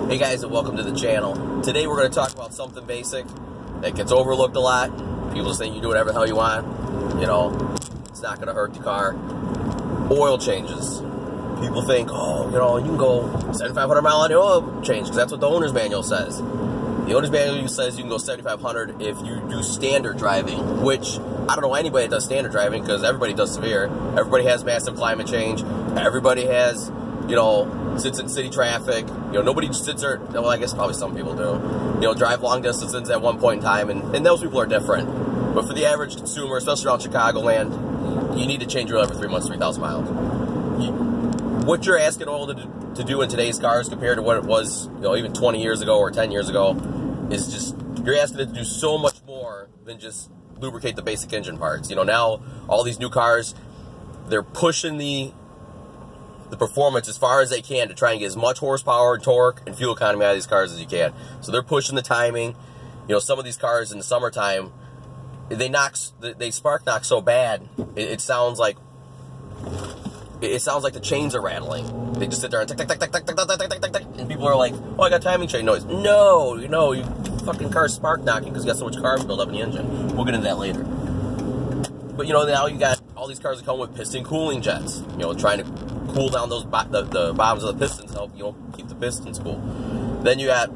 Hey guys, and welcome to the channel. Today we're going to talk about something basic that gets overlooked a lot. People just think you do whatever the hell you want. You know, it's not going to hurt the car. Oil changes. People think, oh, you know, you can go 7,500 mile on the oil change because that's what the owner's manual says. The owner's manual says you can go 7,500 if you do standard driving, which I don't know anybody that does standard driving because everybody does severe. Everybody has massive climate change. Everybody has, you know, sits in city traffic. You know, nobody sits there. Well, I guess probably some people do. You know, drive long distances at one point in time, and those people are different. But for the average consumer, especially around Chicagoland, you need to change your oil every 3 months, 3,000 miles. What you're asking oil to do in today's cars compared to what it was, you know, even 20 years ago or 10 years ago, is just, you're asking it to do so much more than just lubricate the basic engine parts. You know, now all these new cars, they're pushing the performance as far as they can to try and get as much horsepower, torque, and fuel economy out of these cars as you can. So they're pushing the timing. You know, some of these cars in the summertime, they spark knock so bad, it sounds like the chains are rattling. They just sit there and tick, tick, tick, tick, tick, tick, tick, tick, tick, tick, tick, and people are like, oh, I got timing chain noise. No, you know, you fucking car's spark knocking because you got so much carbon build up in the engine. We'll get into that later. But, you know, now you got all these cars that come with piston cooling jets, you know, trying to cool down those the bottoms of the pistons, help, you know, keep the pistons cool. Then you got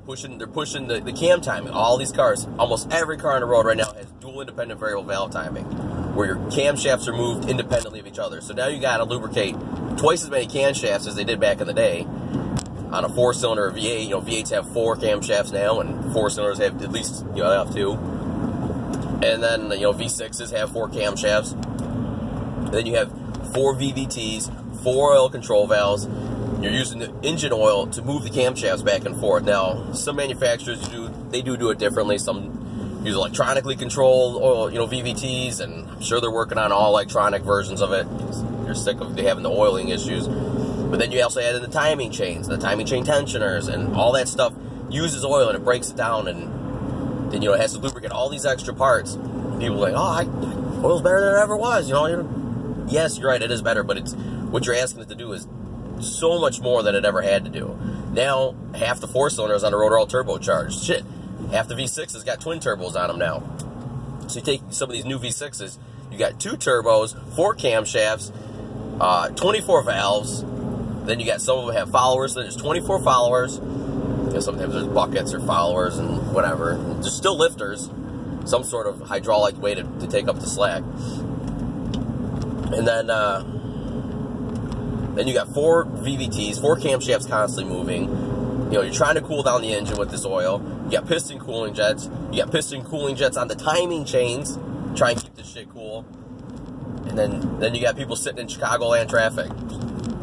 they're pushing the cam timing. All these cars, almost every car on the road right now has dual independent variable valve timing, where your camshafts are moved independently of each other. So now you got to lubricate twice as many camshafts as they did back in the day on a 4-cylinder V8. You know, V8s have 4 camshafts now, and 4-cylinders have at least, you know, they have 2. And then, you know, V6s have 4 camshafts. And then you have 4 VVTs, 4 oil control valves. You're using the engine oil to move the camshafts back and forth. Now, some manufacturers do it differently. Some use electronically controlled oil, you know, VVTs, and I'm sure they're working on all electronic versions of it. You're sick of having the oiling issues. But then you also add in the timing chains, the timing chain tensioners, and all that stuff uses oil and it breaks it down, and then, you know, it has to lubricate all these extra parts. People are like, oh, oil's better than it ever was. You know, yes, you're right, it is better, but it's what you're asking it to do is so much more than it ever had to do. Now, half the 4-cylinders on the road are all turbocharged. Shit, half the V6s got twin turbos on them now. So you take some of these new V6s, you got 2 turbos, 4 camshafts, 24 valves. Then you got some of them have followers. So there's 24 followers. You know, sometimes there's buckets or followers and whatever. There's still lifters, some sort of hydraulic way to take up the slack. And then you got 4 VVTs, 4 camshafts constantly moving. You know, you're trying to cool down the engine with this oil. You got piston cooling jets. You got piston cooling jets on the timing chains. Try and keep this shit cool. And then you got people sitting in Chicagoland traffic.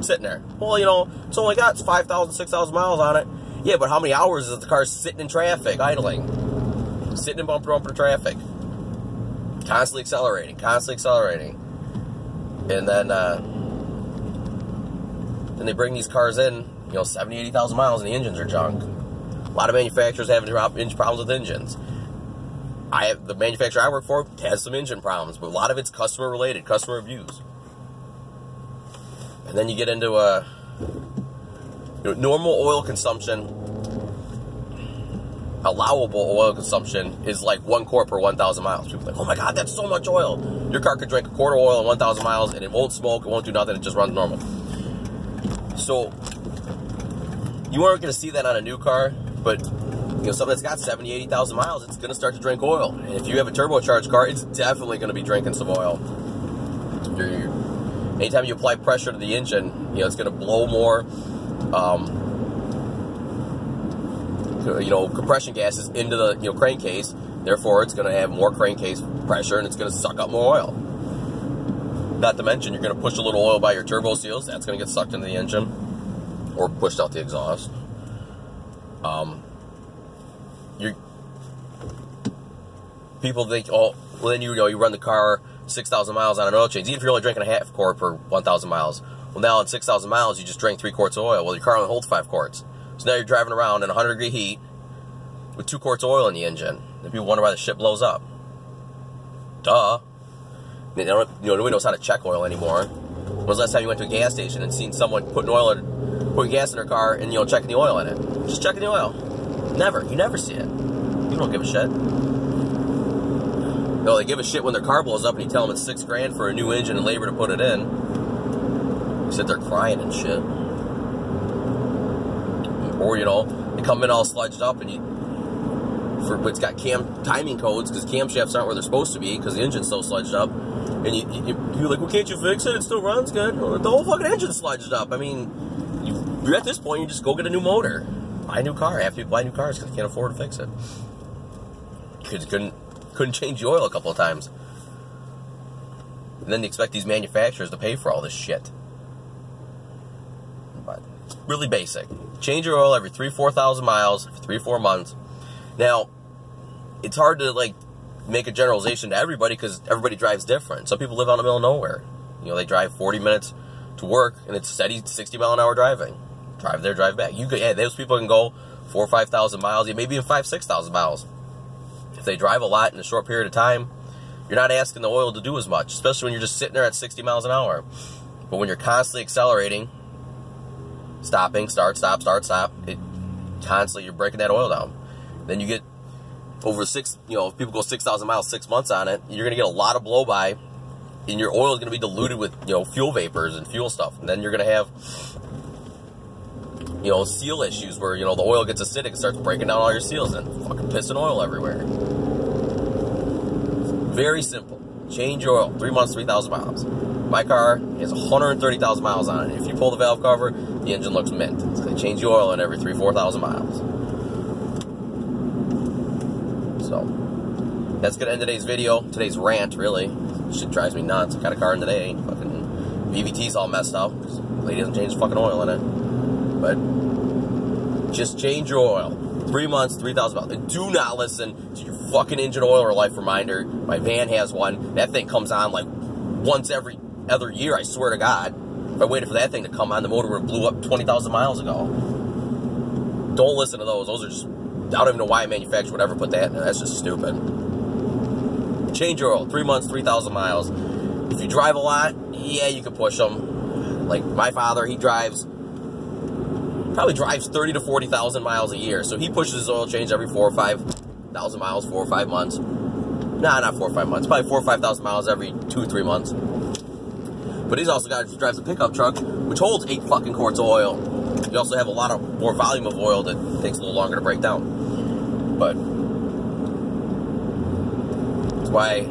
Sitting there. Well, you know, it's only got 5,000, 6,000 miles on it. Yeah, but how many hours is the car sitting in traffic, idling? Sitting in bumper traffic. Constantly accelerating. And then they bring these cars in, you know, 70, 80,000 miles, and the engines are junk. A lot of manufacturers have engine problems with engines. The manufacturer I work for has some engine problems, but a lot of it's customer related, customer abuse. And then you get into you know, normal oil consumption. Allowable oil consumption is like 1 quart per 1,000 miles. People are like, oh my God, that's so much oil. Your car could drink a quart of oil in 1,000 miles, and it won't smoke, it won't do nothing, it just runs normal. So, you aren't going to see that on a new car, but, you know, something that's got 70, 80,000 miles, it's going to start to drink oil. And if you have a turbocharged car, it's definitely going to be drinking some oil. Anytime you apply pressure to the engine, you know, it's going to blow more, you know, compression gases into the, you know, crankcase. Therefore, it's going to have more crankcase pressure, and it's going to suck up more oil. Not to mention, you're going to push a little oil by your turbo seals. That's going to get sucked into the engine or pushed out the exhaust. People think, oh, well, then you run the car 6,000 miles on an oil change, even if you're only drinking a half quart per 1,000 miles. Well, now in 6,000 miles, you just drank 3 quarts of oil. Well, your car only holds 5 quarts. So now you're driving around in 100-degree heat with 2 quarts of oil in the engine. And people wonder why the shit blows up. Duh. Nobody knows how to check oil anymore. When was the last time you went to a gas station and seen someone putting putting gas in their car and, you know, checking the oil in it. Just checking the oil. Never. You never see it. You don't give a shit. No, they give a shit when their car blows up and you tell them it's $6 grand for a new engine and labor to put it in. You sit there crying and shit. Or, you know, they come in all sludged up and it's got cam timing codes because camshafts aren't where they're supposed to be because the engine's so sludged up. And you're like, well, can't you fix it? It still runs good. Well, the whole fucking engine's sludged up. I mean, you're at this point, you just go get a new motor. Buy a new car. Half people buy new cars because they can't afford to fix it. Because couldn't change the oil a couple of times. And then they expect these manufacturers to pay for all this shit. But really basic. Change your oil every 3,000-4,000 miles for 3-4 months. Now, it's hard to like make a generalization to everybody because everybody drives different. Some people live out in the middle of nowhere. You know, they drive 40 minutes to work and it's steady 60-mile-an-hour driving. Drive there, drive back. Yeah, those people can go 4,000 or 5,000 miles, yeah, maybe even 5,000 or 6,000 miles. If they drive a lot in a short period of time, you're not asking the oil to do as much, especially when you're just sitting there at 60 miles an hour. But when you're constantly accelerating, stopping, start, stop, constantly you're breaking that oil down. Then you get over if people go 6,000 miles, 6 months on it, you're going to get a lot of blow-by, and your oil is going to be diluted with, you know, fuel vapors and fuel stuff. And then you're going to have, you know, seal issues where, you know, the oil gets acidic and starts breaking down all your seals and fucking pissing oil everywhere. Very simple. Change your oil. 3 months, 3,000 miles. My car has 130,000 miles on it. If you pull the valve cover, the engine looks mint. It's going to change the oil in every 3,000-4,000 miles. So, that's going to end today's video. Today's rant, really. Shit drives me nuts. I got a car in today. Fucking VVT's all messed up. The lady doesn't change the fucking oil in it. But just change your oil. 3 months, 3,000 miles. And do not listen to your fucking engine oil or life reminder. My van has one. That thing comes on like once every other year, I swear to God. If I waited for that thing to come on, the motor would have blew up 20,000 miles ago. Don't listen to those. Those are just, I don't even know why a manufacturer would ever put that in there. That's just stupid. Change your oil. 3 months, 3,000 miles. If you drive a lot, yeah, you can push them. Like my father, he probably drives 30 to 40,000 miles a year. So he pushes his oil change every 4,000 or 5,000 miles, 4 or 5 months. Nah, not 4 or 5 months. Probably 4,000 or 5,000 miles every 2 or 3 months. But he's also drives a pickup truck, which holds 8 fucking quarts of oil. You also have a lot more volume of oil that takes a little longer to break down. But that's why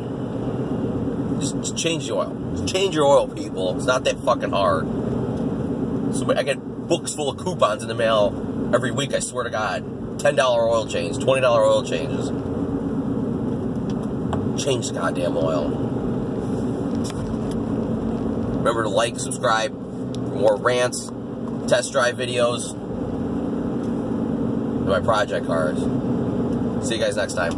just change the oil. Just change your oil, people. It's not that fucking hard. So I get books full of coupons in the mail every week, I swear to God. $10 oil change, $20 oil changes. Change the goddamn oil. Remember to like, subscribe for more rants, test drive videos, and my project cars. See you guys next time.